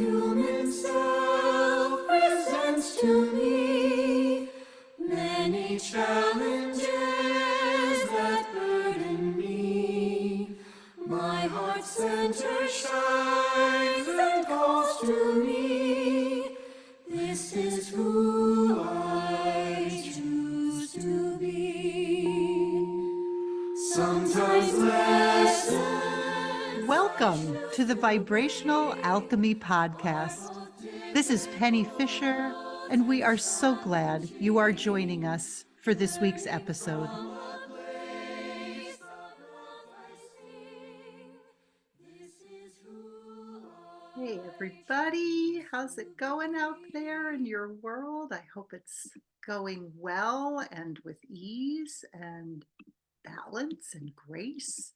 human self presents to me many challenges that burden me. My heart center shines and calls to me. This is who I choose to be. Sometimes lessons. Welcome to the Vibrational Alchemy Podcast. This is Penny Fisher, and we are so glad you are joining us for this week's episode. Hey, everybody. How's it going out there in your world? I hope it's going well and with ease and balance and grace.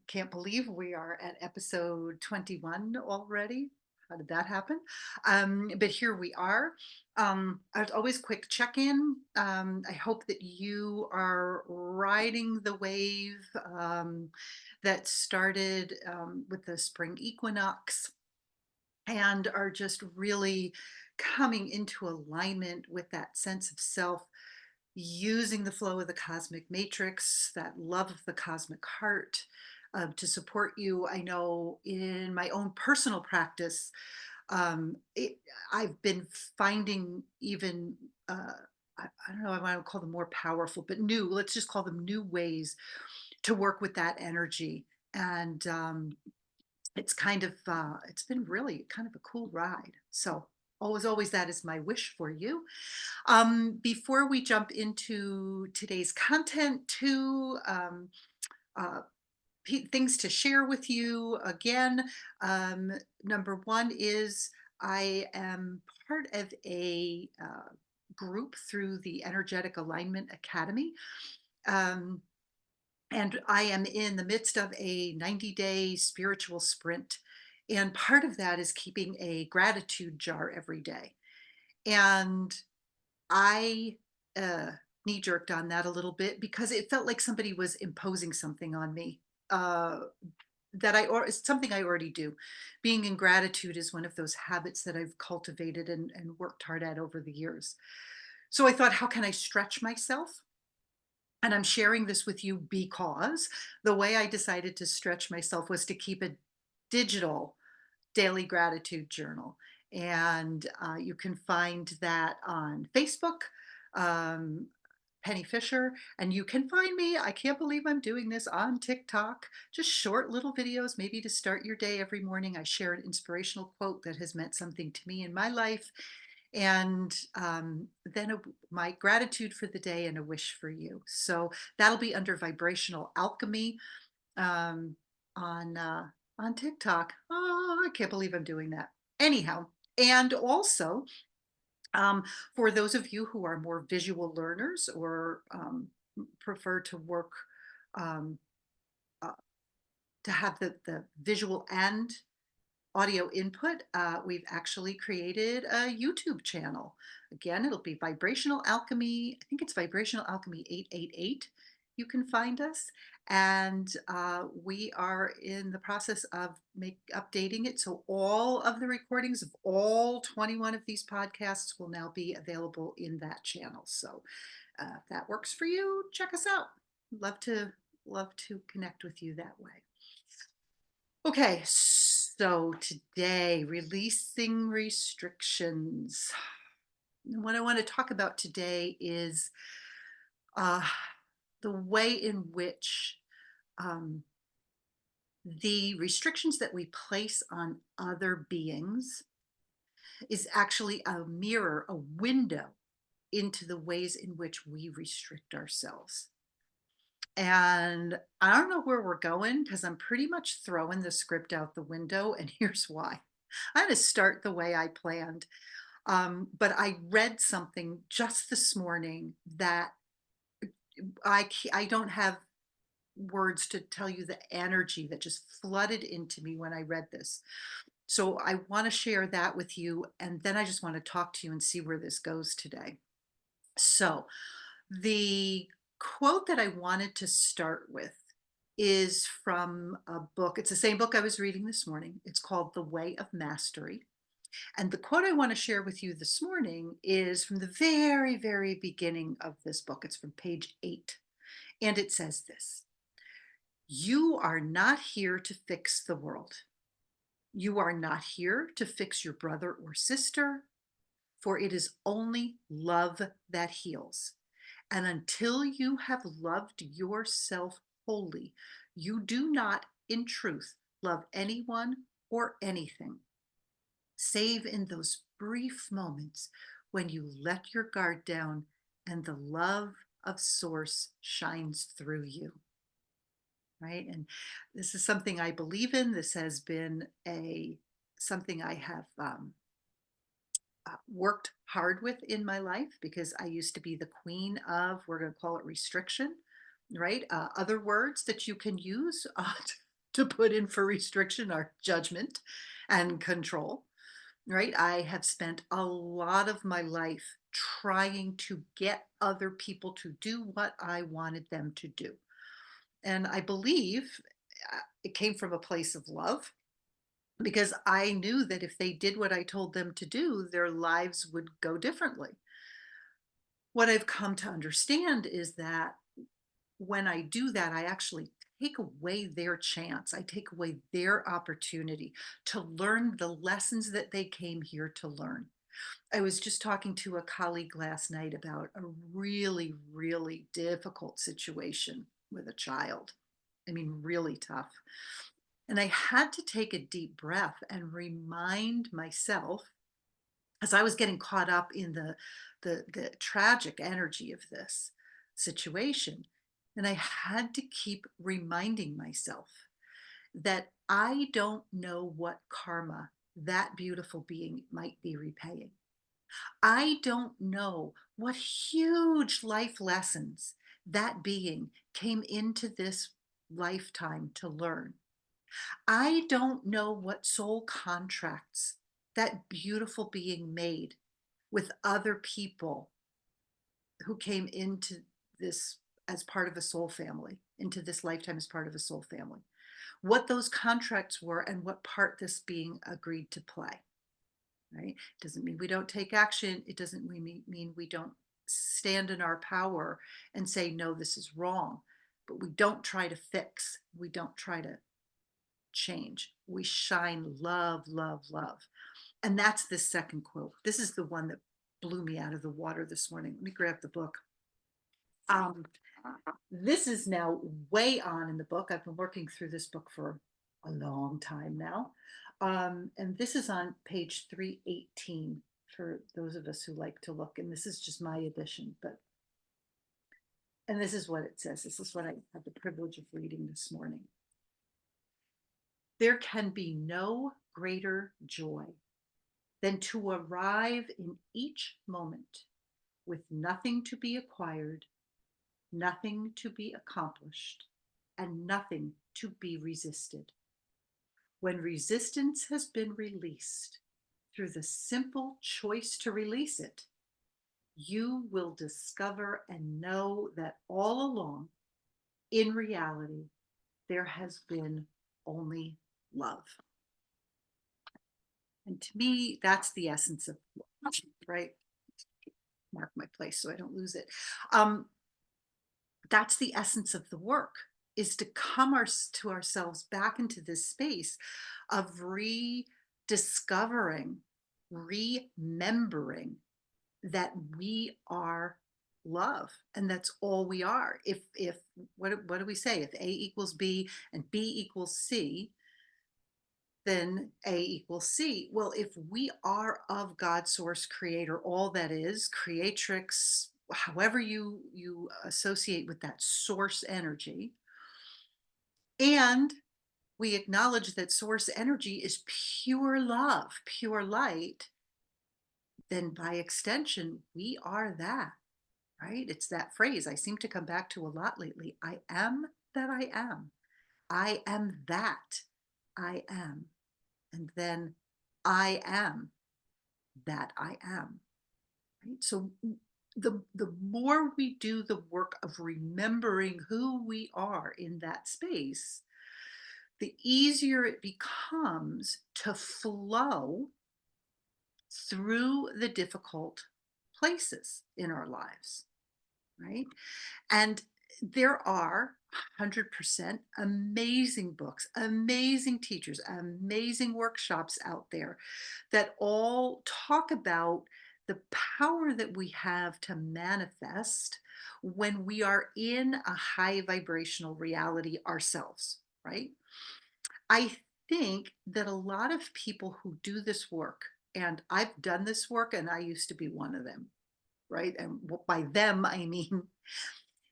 Can't believe we are at episode 21 already. How did that happen? But here we are. As always, quick check-in. I hope that you are riding the wave that started with the spring equinox and are just really coming into alignment with that sense of self, using the flow of the cosmic matrix, that love of the cosmic heart, to support you. I know in my own personal practice, um, it, I've been finding even, I don't know, I want to call them more powerful, but new, let's just call them new ways to work with that energy. And it's been really kind of a cool ride. So always that is my wish for you. Before we jump into today's content, uh, things to share with you again. Number one is I am part of a group through the Energetic Alignment Academy. Um, and I am in the midst of a 90-day spiritual sprint. And part of that is keeping a gratitude jar every day. And I uh, knee jerked on that a little bit because it felt like somebody was imposing something on me, uh, it's something I already do. Being in gratitude is one of those habits that I've cultivated and worked hard at over the years. So I thought, how can I stretch myself? And I'm sharing this with you because the way I decided to stretch myself was to keep a digital daily gratitude journal. And you can find that on Facebook, um, Penny Fisher, and you can find me. I can't believe I'm doing this on TikTok. Just short little videos, maybe to start your day every morning. I share an inspirational quote that has meant something to me in my life. And then my gratitude for the day and a wish for you. So that'll be under Vibrational Alchemy um, on TikTok. Oh, I can't believe I'm doing that. Anyhow, and also for those of you who are more visual learners or prefer to work um, uh, to have the visual and audio input, we've actually created a YouTube channel. Again, it'll be Vibrational Alchemy. I think it's Vibrational Alchemy 888. You can find us. And we are in the process of updating it. So all of the recordings of all 21 of these podcasts will now be available in that channel. So if that works for you, check us out. Love to connect with you that way. Okay, so today, releasing restrictions. What I want to talk about today is uh, the way in which um, the restrictions that we place on other beings is actually a mirror, a window into the ways in which we restrict ourselves. And I don't know where we're going because I'm pretty much throwing the script out the window. And here's why. I'm going to start the way I planned. But I read something just this morning that I don't have words to tell you the energy that just flooded into me when I read this. So I want to share that with you. And then I just want to talk to you and see where this goes today. So the quote that I wanted to start with is from a book. It's the same book I was reading this morning. It's called The Way of Mastery. And the quote I want to share with you this morning is from the very, very beginning of this book. It's from page 8. And it says this: You are not here to fix the world. You are not here to fix your brother or sister, for it is only love that heals. And until you have loved yourself wholly, you do not, in truth, love anyone or anything, save in those brief moments when you let your guard down and the love of Source shines through you. Right? And this is something I believe in. This has been a something I have worked hard with in my life because I used to be the queen of, we're going to call it restriction, right? Other words that you can use to put in for restriction are judgment and control, right? I have spent a lot of my life trying to get other people to do what I wanted them to do. And I believe it came from a place of love because I knew that if they did what I told them to do, their lives would go differently. What I've come to understand is that when I do that, I actually take away their chance. I take away their opportunity to learn the lessons that they came here to learn. I was just talking to a colleague last night about a really, really difficult situation with a child. I mean, really tough. And I had to take a deep breath and remind myself, as I was getting caught up in the tragic energy of this situation, and I had to keep reminding myself that I don't know what karma that beautiful being might be repaying. I don't know what huge life lessons that being came into this lifetime to learn. I don't know what soul contracts that beautiful being made with other people who came into this as part of a soul family, into this lifetime as part of a soul family. What those contracts were and what part this being agreed to play, right? Doesn't mean we don't take action. It doesn't mean we don't stand in our power and say, no, this is wrong. But we don't try to fix. We don't try to change. We shine love, love, love. And that's the second quote. This is the one that blew me out of the water this morning. Let me grab the book. Um, this is now way on in the book. I've been working through this book for a long time now. And this is on page 318 for those of us who like to look. And this is just my edition, and this is what it says. This is what I had the privilege of reading this morning. There can be no greater joy than to arrive in each moment with nothing to be acquired, nothing to be accomplished, and nothing to be resisted. When resistance has been released through the simple choice to release it, you will discover and know that all along, in reality, there has been only love. And to me, that's the essence of love, right? Mark my place so I don't lose it. That's the essence of the work, is to come to ourselves back into this space of rediscovering, remembering that we are love, and that's all we are. If what do we say? If A equals B and B equals C, then A equals C. Well, if we are of God, source, creator, all that is, creatrix, however you associate with that source energy, and we acknowledge that source energy is pure love, pure light, then by extension, we are that, right? It's that phrase I seem to come back to a lot lately. I am that I am. I am that I am. And then I am that I am. Right? So the more we do the work of remembering who we are in that space, the easier it becomes to flow through the difficult places in our lives, right? And there are 100% amazing books, amazing teachers, amazing workshops out there that all talk about the power that we have to manifest when we are in a high vibrational reality ourselves, right? I think that a lot of people who do this work, and I've done this work and I used to be one of them, right? And by them, I mean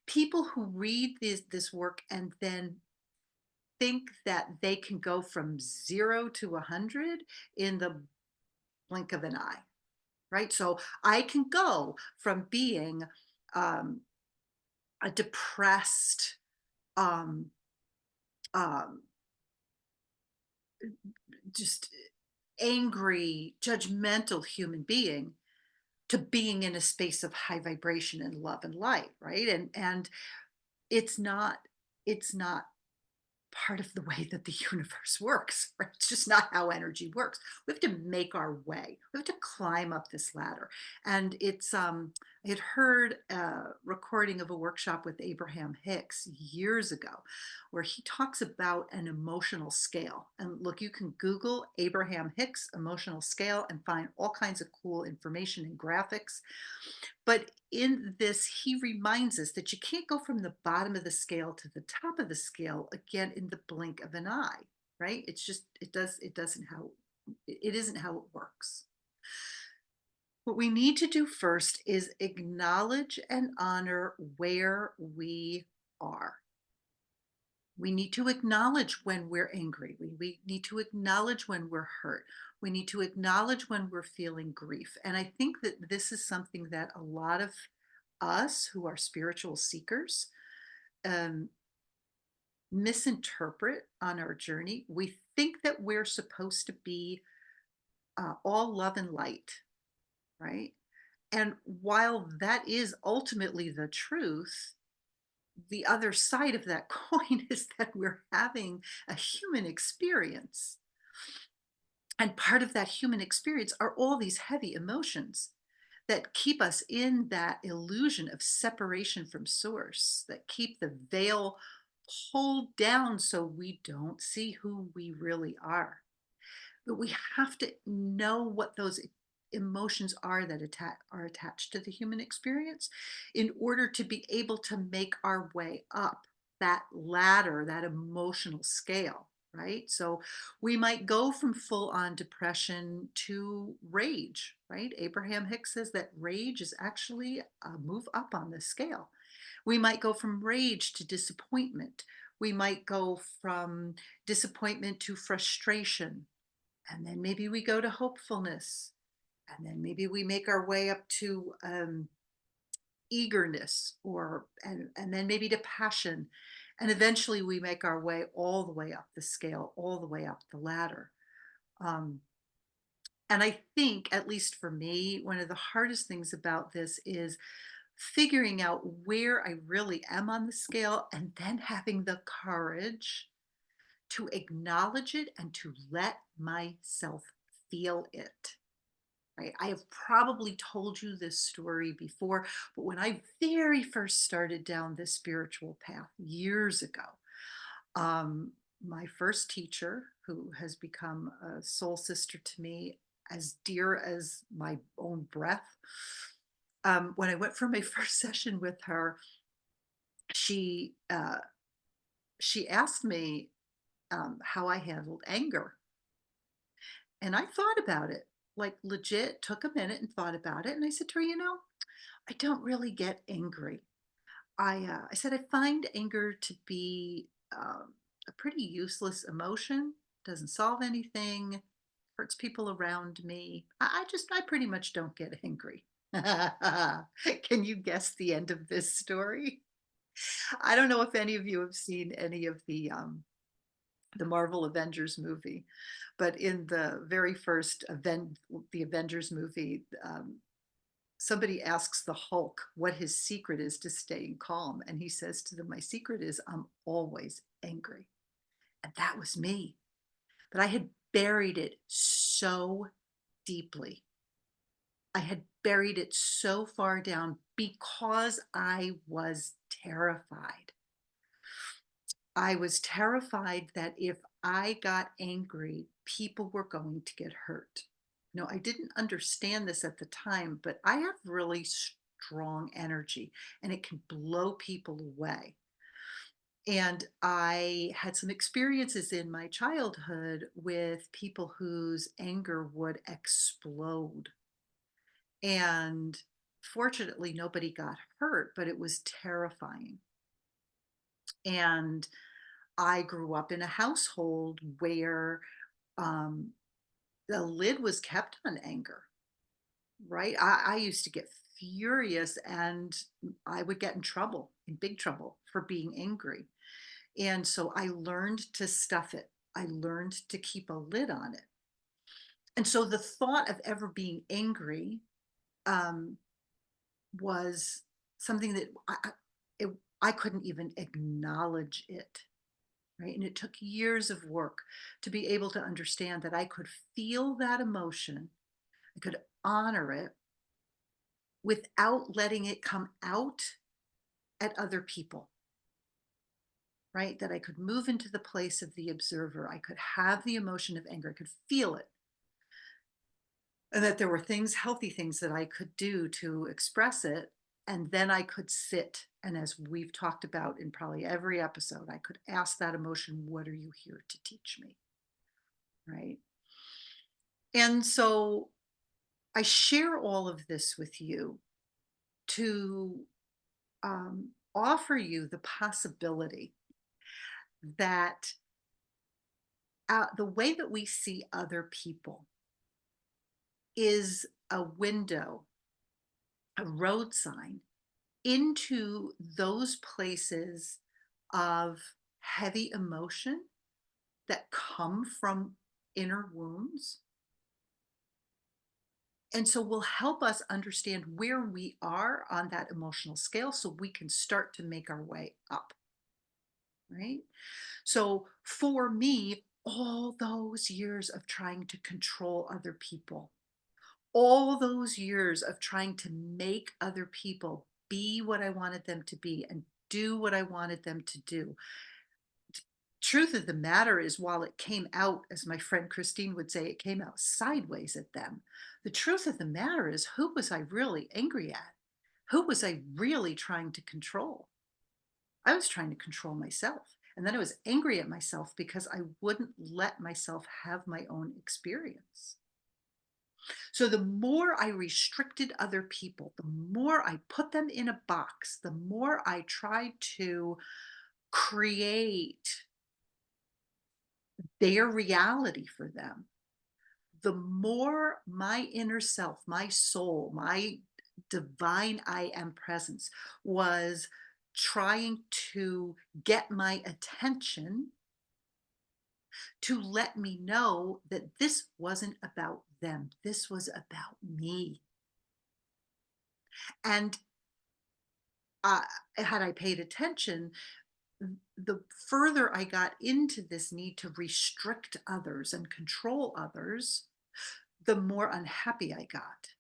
people who read this work and then think that they can go from 0 to 100 in the blink of an eye, right? So I can go from being um, a depressed, um, um, just angry, judgmental human being to being in a space of high vibration and love and light, right? And it's not it's not part of the way that the universe works, right? It's just not how energy works. We have to make our way. We have to climb up this ladder. And I had heard a recording of a workshop with Abraham Hicks years ago where he talks about an emotional scale. And look, you can Google Abraham Hicks emotional scale and find all kinds of cool information and graphics. But in this, he reminds us that you can't go from the bottom of the scale to the top of the scale again in the blink of an eye, right? It's just, it doesn't how, it isn't how it works. What we need to do first is acknowledge and honor where we are. We need to acknowledge when we're angry. We need to acknowledge when we're hurt. We need to acknowledge when we're feeling grief. And I think that this is something that a lot of us who are spiritual seekers um, misinterpret on our journey. We think that we're supposed to be all love and light, right? And while that is ultimately the truth, the other side of that coin is that we're having a human experience. And part of that human experience are all these heavy emotions that keep us in that illusion of separation from source, that keep the veil pulled down so we don't see who we really are. But we have to know what those emotions are that are attached to the human experience in order to be able to make our way up that ladder, that emotional scale, right? So we might go from full on depression to rage, right? Abraham Hicks says that rage is actually a move up on the scale. We might go from rage to disappointment. We might go from disappointment to frustration, and then maybe we go to hopefulness, and then maybe we make our way up to eagerness, or and then maybe to passion, and eventually we make our way all the way up the scale, all the way up the ladder. um, and I think, at least for me, one of the hardest things about this is figuring out where I really am on the scale and then having the courage to acknowledge it and to let myself feel it. Right? I have probably told you this story before, but when I very first started down this spiritual path years ago, um, my first teacher, who has become a soul sister to me, as dear as my own breath, when I went for my first session with her, she uh, she asked me how I handled anger. And I thought about it, like legit took a minute and thought about it. And I said to her, I don't really get angry. I said, I find anger to be a pretty useless emotion, doesn't solve anything, hurts people around me. I pretty much don't get angry. Can you guess the end of this story? I don't know if any of you have seen any of the Marvel Avengers movie. But in the very first event, the Avengers movie, somebody asks the Hulk what his secret is to staying calm, and he says to them, "My secret is I'm always angry." And that was me. But I had buried it so deeply. I had buried it so far down because I was terrified. I was terrified that if I got angry, people were going to get hurt. No, I didn't understand this at the time, but I have really strong energy and it can blow people away. And I had some experiences in my childhood with people whose anger would explode. And fortunately, nobody got hurt, but it was terrifying. And I grew up in a household where um, the lid was kept on anger, right? I used to get furious and I would get in trouble, in big trouble for being angry. And so I learned to stuff it. I learned to keep a lid on it. And so the thought of ever being angry um, was something that I couldn't even acknowledge it. Right. And it took years of work to be able to understand that I could feel that emotion, I could honor it without letting it come out at other people, right? That I could move into the place of the observer. I could have the emotion of anger, I could feel it. And that there were things, healthy things that I could do to express it. And then I could sit. And as we've talked about in probably every episode, I could ask that emotion, what are you here to teach me? Right. And so I share all of this with you to offer you the possibility that the way that we see other people is a window, a road sign into those places of heavy emotion that come from inner wounds. And so will help us understand where we are on that emotional scale so we can start to make our way up, right? So for me, all those years of trying to control other people, all those years of trying to make other people be what I wanted them to be and do what I wanted them to do. Truth of the matter is, while it came out, as my friend Christine would say, it came out sideways at them. The truth of the matter is, who was I really angry at? Who was I really trying to control? I was trying to control myself. And then I was angry at myself because I wouldn't let myself have my own experience. So the more I restricted other people, the more I put them in a box, the more I tried to create their reality for them, the more my inner self, my soul, my divine I am presence was trying to get my attention to let me know that this wasn't about them. This was about me. And uh, had I paid attention, the further I got into this need to restrict others and control others, the more unhappy I got.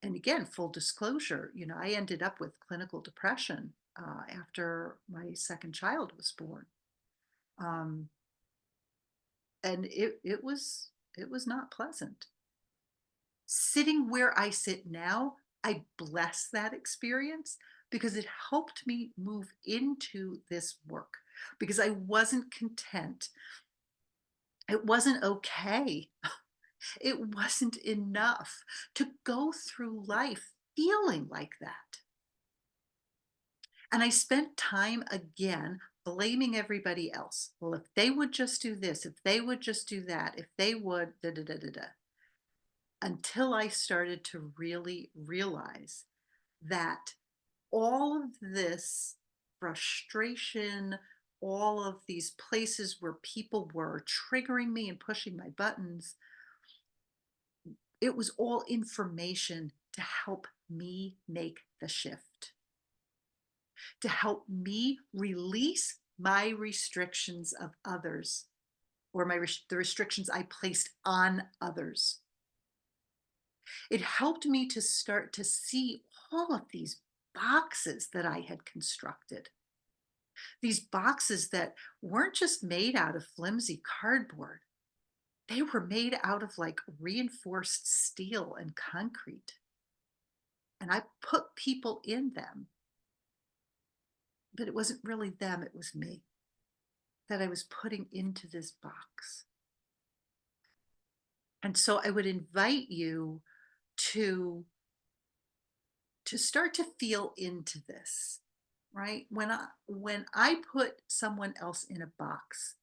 And again, full disclosure, I ended up with clinical depression after my second child was born. Um, and it was not pleasant. Sitting where I sit now, I bless that experience because it helped me move into this work because I wasn't content. It wasn't okay. It wasn't enough to go through life feeling like that. And I spent time again blaming everybody else. Well, if they would just do this, if they would just do that, if they would, da da da da da. Until I started to really realize that all of this frustration, all of these places where people were triggering me and pushing my buttons, it was all information to help me make the shift, to help me release my restrictions of others or the restrictions I placed on others. It helped me to start to see all of these boxes that I had constructed, these boxes that weren't just made out of flimsy cardboard. They were made out of like reinforced steel and concrete. And I put people in them, but it wasn't really them, it was me that I was putting into this box. And so I would invite you to start to feel into this, right? When I put someone else in a box,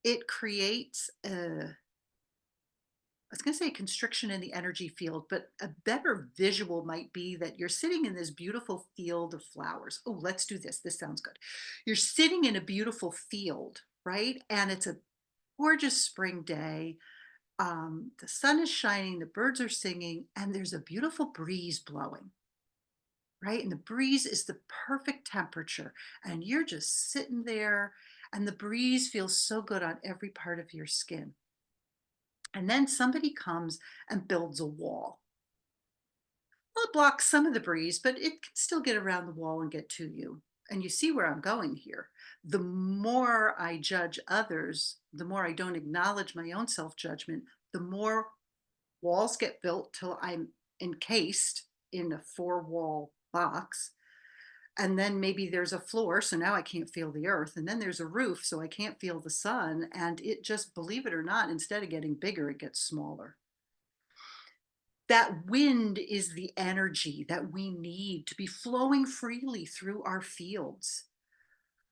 it creates a, I was going to say constriction in the energy field, but a better visual might be that you're sitting in this beautiful field of flowers. Oh, let's do this. This sounds good. You're sitting in a beautiful field, right? And it's a gorgeous spring day. The sun is shining, the birds are singing, and there's a beautiful breeze blowing, right? And the breeze is the perfect temperature. And you're just sitting there, and the breeze feels so good on every part of your skin. And then somebody comes and builds a wall. Well, it blocks some of the breeze, but it can still get around the wall and get to you. And you see where I'm going here. The more I judge others, the more I don't acknowledge my own self judgment, the more walls get built till I'm encased in a four-wall box. And then maybe there's a floor, so now I can't feel the earth. And then there's a roof, so I can't feel the sun. And it just, believe it or not, instead of getting bigger, it gets smaller. That wind is the energy that we need to be flowing freely through our fields,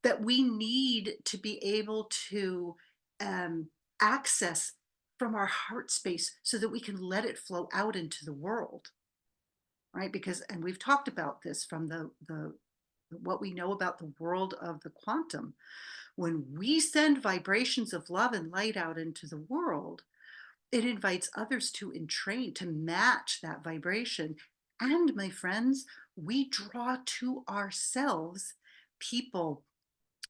that we need to be able to um, access from our heart space so that we can let it flow out into the world, right? Because, and we've talked about this from the what we know about the world of the quantum. When we send vibrations of love and light out into the world, it invites others to entrain, to match that vibration. And my friends, we draw to ourselves people,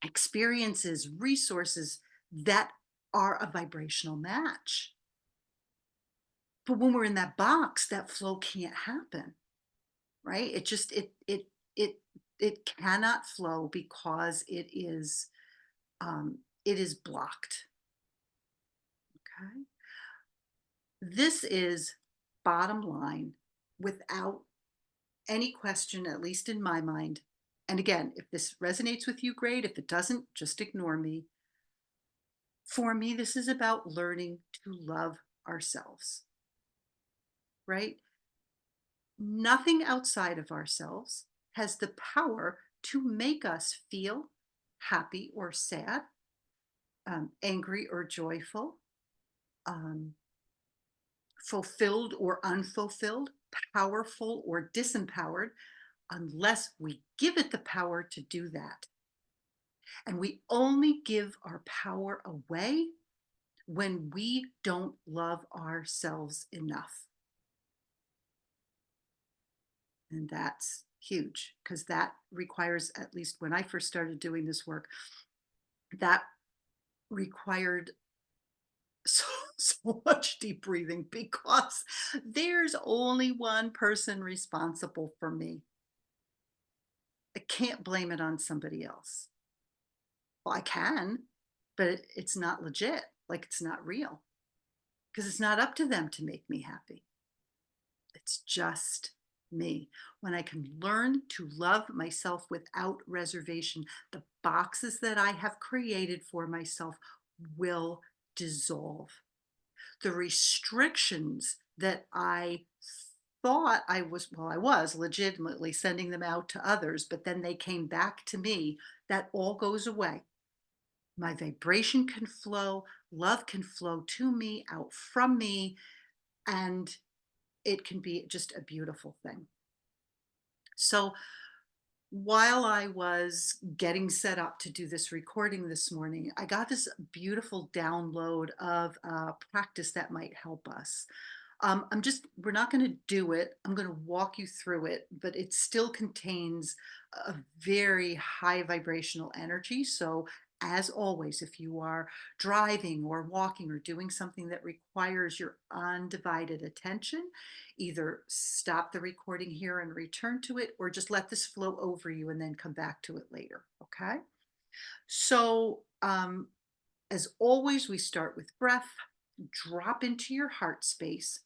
experiences, resources that are a vibrational match. But when we're in that box, that flow can't happen, right? It just it it cannot flow because it is blocked. Okay. This is bottom line without any question, at least in my mind. And again, if this resonates with you, great. If it doesn't, just ignore me. For me, this is about learning to love ourselves, right? Nothing outside of ourselves has the power to make us feel happy or sad, angry or joyful, um, fulfilled or unfulfilled, powerful or disempowered, unless we give it the power to do that. And we only give our power away when we don't love ourselves enough. And that's huge because that requires, at least when I first started doing this work, that required so, so much deep breathing because there's only one person responsible for me. I can't blame it on somebody else. Well, I can, but it's not legit. Like it's not real because it's not up to them to make me happy. It's just me. When I can learn to love myself without reservation, the boxes that I have created for myself will dissolve. The restrictions that I thought I was, well, I was legitimately sending them out to others, but then they came back to me, that all goes away. My vibration can flow, love can flow to me, out from me, and it can be just a beautiful thing. So while I was getting set up to do this recording this morning, I got this beautiful download of a practice that might help us. We're not going to do it. I'm going to walk you through it, but it still contains a very high vibrational energy. So, as always, if you are driving or walking or doing something that requires your undivided attention, either stop the recording here and return to it, or just let this flow over you and then come back to it later. Okay. So, as always, we start with breath, drop into your heart space,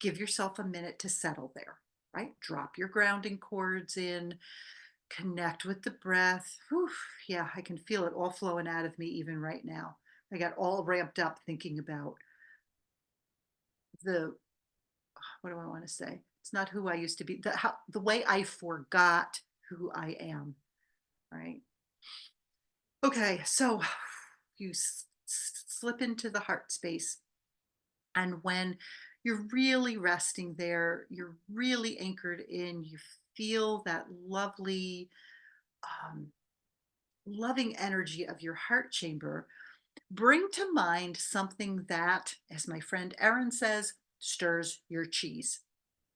give yourself a minute to settle there, right? Drop your grounding cords in, connect with the breath. Whew, yeah, I can feel it all flowing out of me even right now. I got all ramped up thinking about the, what do I want to say? It's not who I used to be, the way I forgot who I am, right? Okay, so you slip into the heart space. And when you're really resting there, you're really anchored in, you feel that lovely, um, loving energy of your heart chamber. Bring to mind something that, as my friend Erin says, stirs your cheese,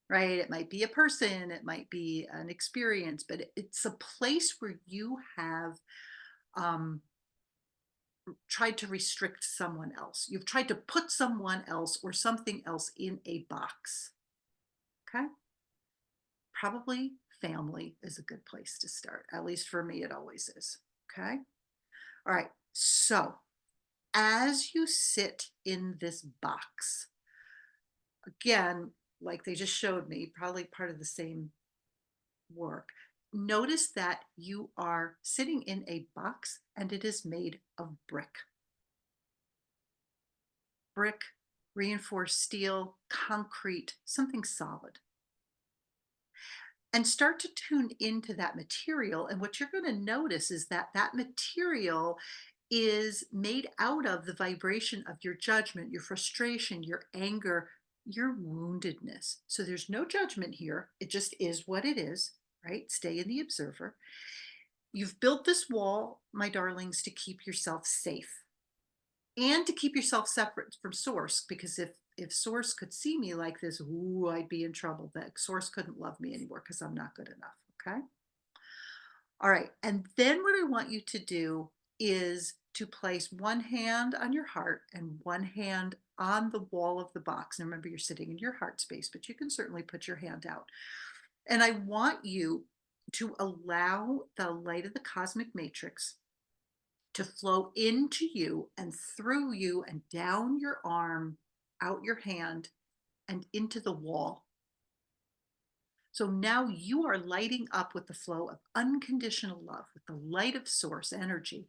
right? It might be a person, it might be an experience, but it's a place where you have um, tried to restrict someone else. You've tried to put someone else or something else in a box. Okay. Probably family is a good place to start. At least for me, it always is. Okay. All right. So as you sit in this box, again, like they just showed me, probably part of the same work, notice that you are sitting in a box and it is made of brick. Brick, reinforced steel, concrete, something solid. And start to tune into that material. And what you're going to notice is that that material is made out of the vibration of your judgment, your frustration, your anger, your woundedness. So there's no judgment here. It just is what it is, right? Stay in the observer. You've built this wall, my darlings, to keep yourself safe and to keep yourself separate from source, because if source could see me like this, ooh, I'd be in trouble. That source couldn't love me anymore because I'm not good enough. Okay. All right. And then what I want you to do is to place one hand on your heart and one hand on the wall of the box. And remember, you're sitting in your heart space, but you can certainly put your hand out. And I want you to allow the light of the cosmic matrix to flow into you and through you and down your arm, out your hand, and into the wall. So now you are lighting up with the flow of unconditional love, with the light of source energy.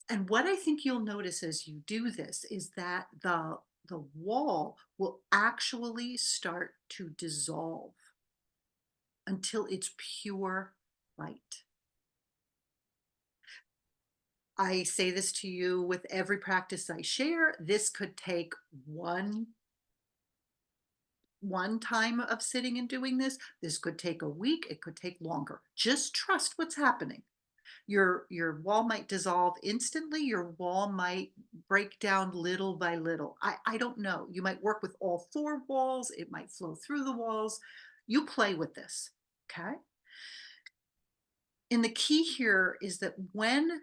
And what I think you'll notice as you do this is that the wall will actually start to dissolve until it's pure light. I say this to you with every practice I share. This could take one time of sitting and doing this. This could take a week, it could take longer. Just trust what's happening. Your wall might dissolve instantly, your wall might break down little by little. I don't know. You might work with all four walls, it might flow through the walls. You play with this. Okay? And the key here is that when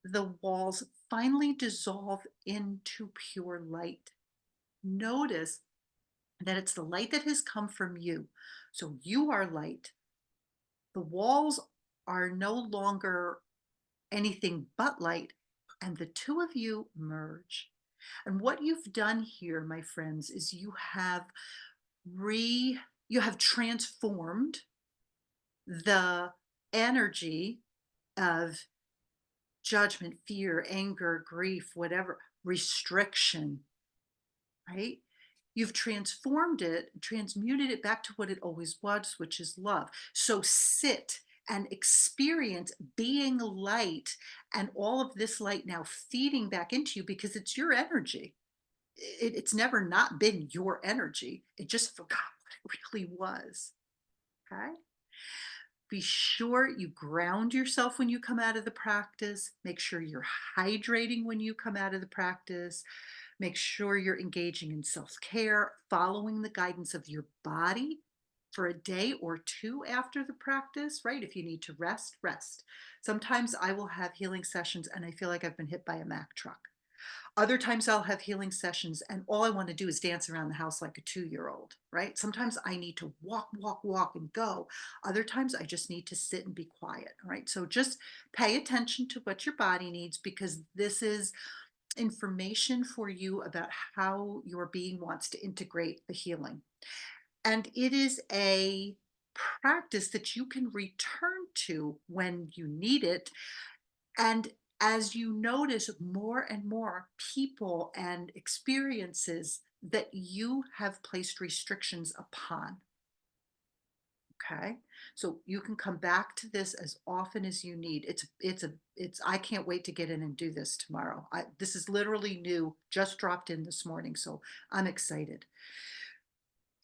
the walls finally dissolve into pure light, notice that it's the light that has come from you. So you are light. The walls are no longer anything but light, and the two of you merge. And what you've done here, my friends, is you have transformed the energy of judgment, fear, anger, grief, whatever, restriction, right? You've transformed it, transmuted it back to what it always was, which is love. So sit and experience being light and all of this light now feeding back into you because it's your energy. It's never not been your energy. It just forgot what it really was. Okay. Be sure you ground yourself when you come out of the practice. Make sure you're hydrating when you come out of the practice. Make sure you're engaging in self-care, following the guidance of your body for a day or two after the practice, right? If you need to rest, rest. Sometimes I will have healing sessions and I feel like I've been hit by a Mack truck. Other times I'll have healing sessions and all I want to do is dance around the house like a 2-year-old, right? Sometimes I need to walk, walk, walk and go. Other times I just need to sit and be quiet, right? So just pay attention to what your body needs because this is information for you about how your being wants to integrate the healing. And it is a practice that you can return to when you need it. And as you notice more and more people and experiences that you have placed restrictions upon. Okay. So you can come back to this as often as you need. I can't wait to get in and do this tomorrow. This is literally new, just dropped in this morning. So I'm excited.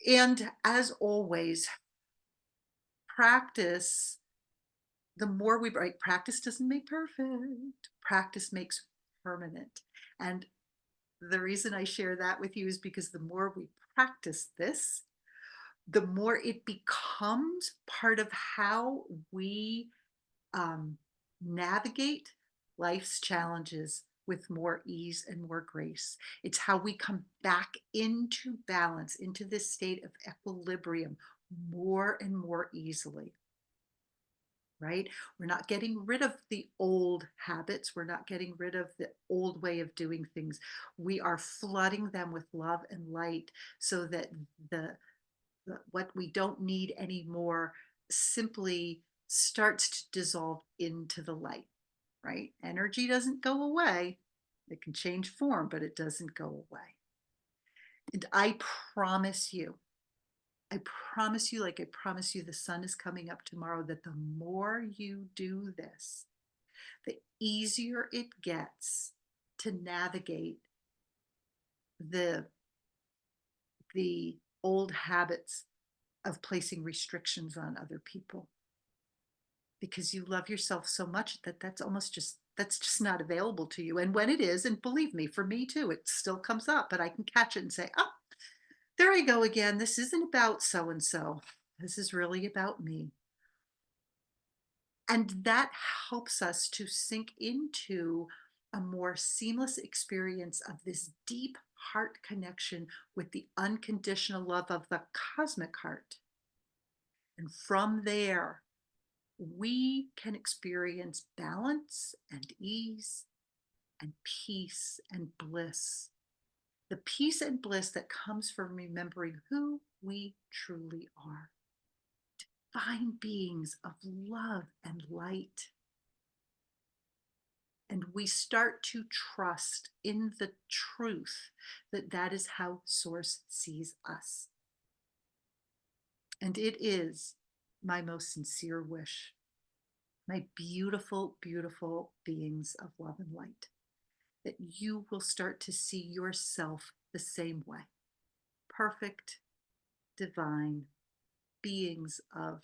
And as always, practice, the more we right, practice doesn't make perfect. Practice makes permanent. And the reason I share that with you is because the more we practice this, the more it becomes part of how we navigate life's challenges with more ease and more grace. It's how we come back into balance, into this state of equilibrium more and more easily, right? We're not getting rid of the old habits. We're not getting rid of the old way of doing things. We are flooding them with love and light so that what we don't need anymore simply starts to dissolve into the light, right? Energy doesn't go away. It can change form, but it doesn't go away. And I promise you, like I promise you, the sun is coming up tomorrow, that the more you do this, the easier it gets to navigate the old habits of placing restrictions on other people because you love yourself so much that that's just not available to you. And when it is, and believe me, for me too, it still comes up, but I can catch it and say, oh, there I go again. This isn't about so and so. This is really about me. And that helps us to sink into a more seamless experience of this deep heart connection with the unconditional love of the cosmic heart. And from there, we can experience balance and ease and peace and bliss. The peace and bliss that comes from remembering who we truly are. Divine beings of love and light. And we start to trust in the truth that that is how Source sees us. And it is my most sincere wish, my beautiful, beautiful beings of love and light, that you will start to see yourself the same way. Perfect, divine beings of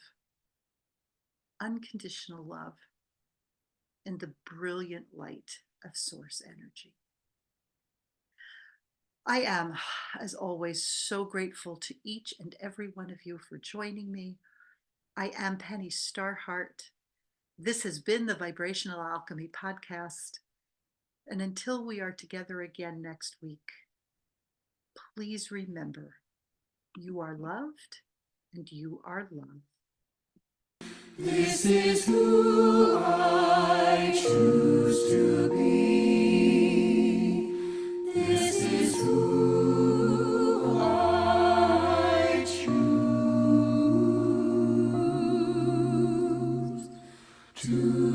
unconditional love and the brilliant light of Source energy. I am, as always, so grateful to each and every one of you for joining me. I am Penny Starhart. This has been the Vibrational Alchemy Podcast. And until we are together again next week, please remember, you are loved and you are loved. This is who I choose to be. This is who I choose to be.